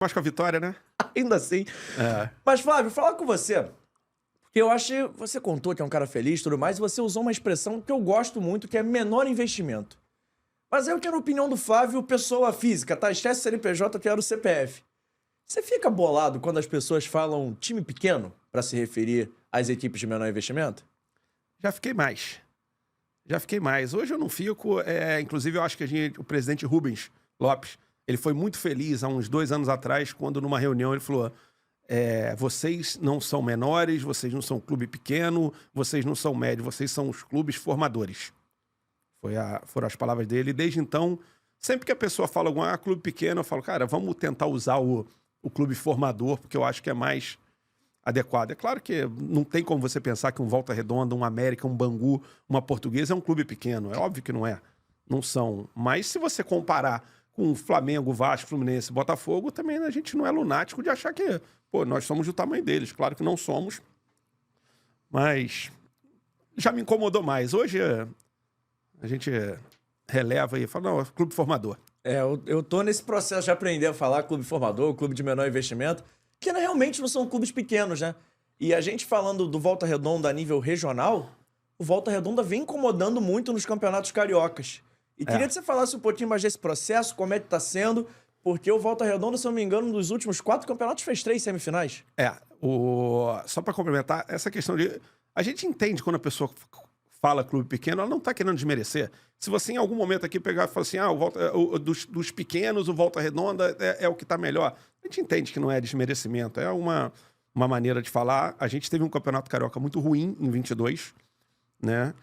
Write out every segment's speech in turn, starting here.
Mas com a vitória, né? Ainda assim. É. Mas, Flávio, falar com você, porque eu acho que você contou que é um cara feliz e tudo mais, e você usou uma expressão que eu gosto muito, que é menor investimento. Mas eu quero a opinião do Flávio, pessoa física, tá? Esquece CNPJ, eu quero o CPF. Você fica bolado quando as pessoas falam time pequeno pra se referir às equipes de menor investimento? Já fiquei mais. Já fiquei mais. Hoje eu não fico. Inclusive, eu acho que o presidente Rubens Lopes, ele foi muito feliz há uns 2 anos atrás, quando numa reunião ele falou: vocês não são menores, vocês não são um clube pequeno, vocês não são médio, vocês são os clubes formadores. Foram as palavras dele. E desde então, sempre que a pessoa fala algum clube pequeno, eu falo, cara, vamos tentar usar o clube formador, porque eu acho que é mais adequado. É claro que não tem como você pensar que um Volta Redonda, um América, um Bangu, uma Portuguesa é um clube pequeno. É óbvio que não é. Não são. Mas se você comparar com Flamengo, Vasco, Fluminense, Botafogo, também a gente não é lunático de achar que, pô, nós somos do tamanho deles. Claro que não somos. Mas já me incomodou mais. Hoje a gente releva e fala, não, é clube formador. Eu tô nesse processo de aprender a falar clube formador, clube de menor investimento, que realmente não são clubes pequenos, né? E a gente falando do Volta Redonda a nível regional, o Volta Redonda vem incomodando muito nos campeonatos cariocas. E queria que você falasse um pouquinho mais desse processo, como é que tá sendo, porque o Volta Redonda, se eu não me engano, nos últimos 4 campeonatos fez 3 semifinais. Só para complementar, essa questão de... A gente entende quando a pessoa fala clube pequeno, ela não tá querendo desmerecer. Se você em algum momento aqui pegar e falar assim, dos pequenos, o Volta Redonda é o que tá melhor. A gente entende que não é desmerecimento, é uma maneira de falar. A gente teve um campeonato carioca muito ruim em 22, né?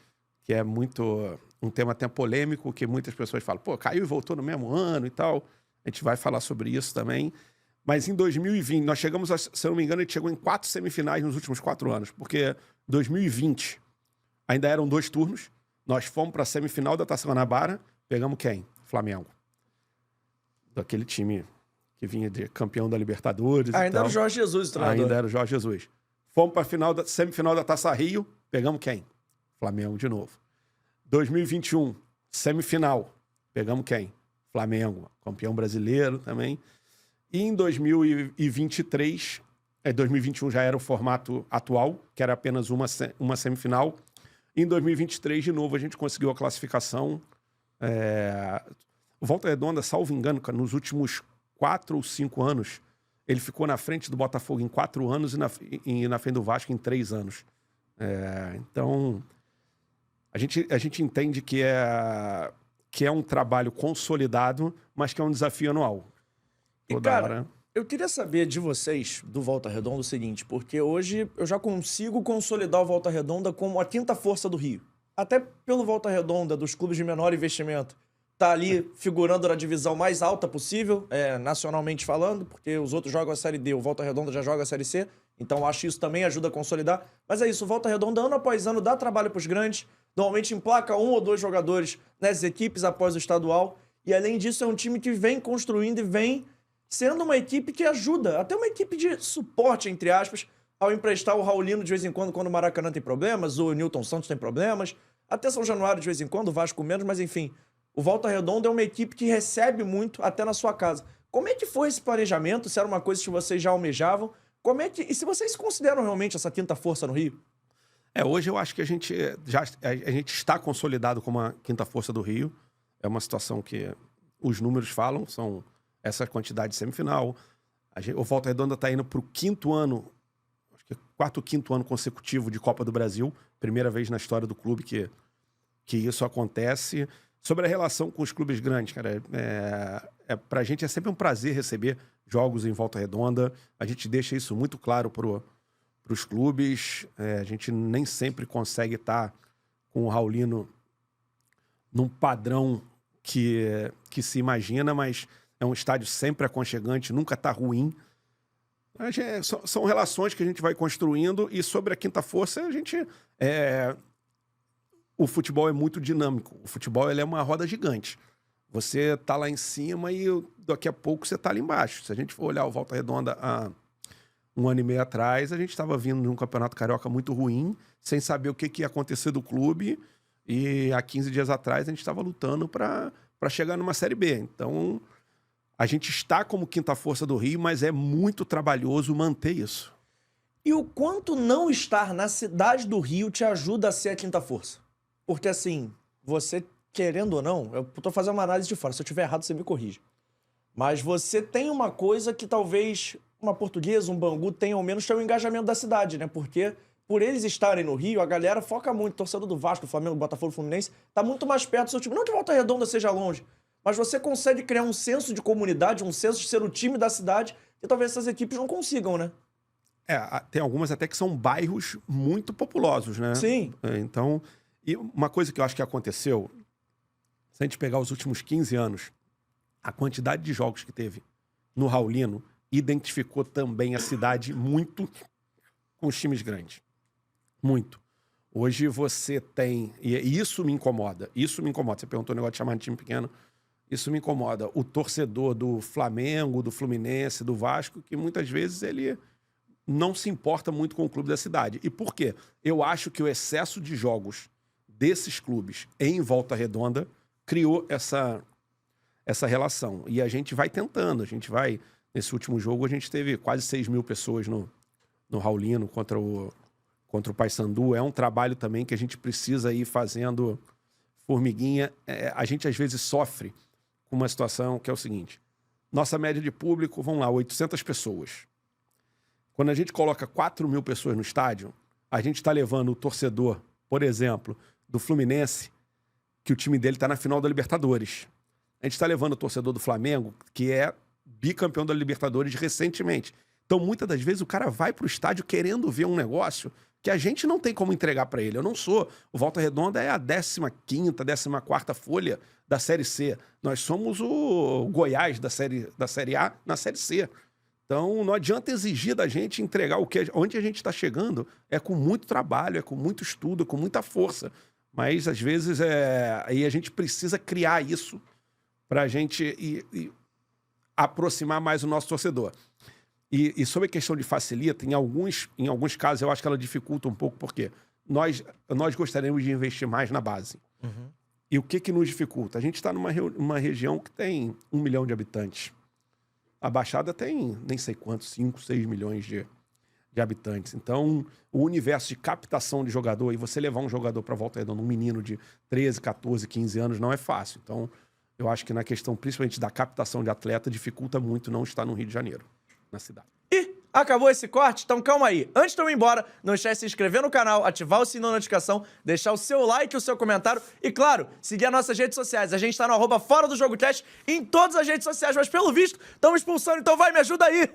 Que é muito um tema até polêmico, que muitas pessoas falam, pô, caiu e voltou no mesmo ano e tal. A gente vai falar sobre isso também. Mas em 2020, nós chegamos, se eu não me engano, a gente chegou em 4 semifinais nos últimos 4 anos, porque 2020 ainda eram 2 turnos, nós fomos para a semifinal da Taça Guanabara, pegamos quem? Flamengo. Daquele time que vinha de campeão da Libertadores. Ainda era o Jorge Jesus, o treinador. Ainda era o Jorge Jesus. Fomos para a semifinal da Taça Rio, pegamos quem? Flamengo de novo. 2021, semifinal, pegamos quem? Flamengo, campeão brasileiro também. E em 2023, 2021 já era o formato atual, que era apenas uma semifinal. Em 2023, de novo, a gente conseguiu a classificação. O Volta Redonda, salvo engano, nos últimos 4 ou 5 anos, ele ficou na frente do Botafogo em 4 anos e na frente do Vasco em 3 anos. Então, a gente entende que é um trabalho consolidado, mas que é um desafio anual. E, cara, eu queria saber de vocês, do Volta Redonda, o seguinte, porque hoje eu já consigo consolidar o Volta Redonda como a 5ª força do Rio. Até pelo Volta Redonda, dos clubes de menor investimento, tá ali figurando na divisão mais alta possível, nacionalmente falando, porque os outros jogam a Série D, o Volta Redonda já joga a Série C, então acho que isso também ajuda a consolidar. Mas é isso, o Volta Redonda, ano após ano, dá trabalho pros grandes, normalmente emplaca 1 ou 2 jogadores nas equipes após o estadual, e além disso é um time que vem construindo e vem sendo uma equipe que ajuda, até uma equipe de suporte, entre aspas, ao emprestar o Raulino de vez em quando o Maracanã tem problemas, o Newton Santos tem problemas, até São Januário de vez em quando, o Vasco menos, mas enfim, o Volta Redonda é uma equipe que recebe muito até na sua casa. Como é que foi esse planejamento? Se era uma coisa que vocês já almejavam? E se vocês consideram realmente essa 5ª força no Rio? Hoje eu acho que a gente está consolidado como a 5ª força do Rio. É uma situação que os números falam, são essa quantidade de semifinal. O Volta Redonda está indo para o 5º ano, acho que 4º ou 5º ano consecutivo de Copa do Brasil. Primeira vez na história do clube que isso acontece. Sobre a relação com os clubes grandes, cara, pra gente é sempre um prazer receber jogos em Volta Redonda. A gente deixa isso muito claro pros clubes. A gente nem sempre consegue estar com o Raulino num padrão que se imagina, mas é um estádio sempre aconchegante, nunca tá ruim. São relações que a gente vai construindo, e sobre a 5ª força, a gente... O futebol é muito dinâmico. O futebol ele é uma roda gigante. Você tá lá em cima e daqui a pouco você tá ali embaixo. Se a gente for olhar o Volta Redonda há 1 ano e meio atrás, a gente estava vindo de um campeonato carioca muito ruim, sem saber o que ia acontecer do clube. E há 15 dias atrás a gente estava lutando para chegar numa Série B. Então, A gente está como quinta força do Rio, mas é muito trabalhoso manter isso. E o quanto não estar na cidade do Rio te ajuda a ser a quinta força? Porque assim, você, querendo ou não, eu tô fazendo uma análise de fora, se eu estiver errado você me corrige. Mas você tem uma coisa que talvez uma Portuguesa, um Bangu tenha ao menos, que é o engajamento da cidade, né? Porque por eles estarem no Rio, a galera foca muito, torcedor do Vasco, do Flamengo, do Botafogo, do Fluminense, tá muito mais perto do seu time. Não que Volta Redonda seja longe, mas você consegue criar um senso de comunidade, um senso de ser o time da cidade, que talvez essas equipes não consigam, né? Tem algumas até que são bairros muito populosos, né? Sim. Então, e uma coisa que eu acho que aconteceu, se a gente pegar os últimos 15 anos, a quantidade de jogos que teve no Raulino identificou também a cidade muito com os times grandes. Muito. Hoje você tem... E isso me incomoda. Isso me incomoda. Você perguntou o negócio de chamar de time pequeno. Isso me incomoda. O torcedor do Flamengo, do Fluminense, do Vasco, que muitas vezes ele não se importa muito com o clube da cidade. E por quê? Eu acho que o excesso de jogos desses clubes em Volta Redonda criou essa relação. E a gente vai tentando. A gente vai... Nesse último jogo, a gente teve quase 6 mil pessoas no Raulino contra o Paysandu. É um trabalho também que a gente precisa ir fazendo formiguinha. A gente, às vezes, sofre com uma situação que é o seguinte. Nossa média de público, vamos lá, 800 pessoas. Quando a gente coloca 4 mil pessoas no estádio, a gente está levando o torcedor, por exemplo, do Fluminense, que o time dele está na final da Libertadores. A gente está levando o torcedor do Flamengo, que é bicampeão da Libertadores recentemente. Então, muitas das vezes, o cara vai pro estádio querendo ver um negócio que a gente não tem como entregar para ele. Eu não sou. O Volta Redonda é a 15ª, 14ª folha da Série C. Nós somos o Goiás da série A na Série C. Então, não adianta exigir da gente entregar onde a gente está chegando. É com muito trabalho, é com muito estudo, é com muita força. Mas, às vezes, aí a gente precisa criar isso para a gente aproximar mais o nosso torcedor. E sobre a questão de facilita, em alguns casos eu acho que ela dificulta um pouco, porque nós gostaríamos de investir mais na base. Uhum. E o que nos dificulta? A gente está numa região que tem 1 milhão de habitantes. A Baixada tem nem sei quantos, 5, 6 milhões de habitantes. Então, o universo de captação de jogador, e você levar um jogador para Volta Redonda, um menino de 13, 14, 15 anos, não é fácil. Então, eu acho que na questão, principalmente da captação de atleta, dificulta muito não estar no Rio de Janeiro, na cidade. E acabou esse corte? Então calma aí. Antes de eu ir embora, não esquece de se inscrever no canal, ativar o sininho da notificação, deixar o seu like e o seu comentário e, claro, seguir as nossas redes sociais. A gente tá no @Fora do Jogo Cast em todas as redes sociais, mas pelo visto, estamos expulsando, então vai, me ajuda aí!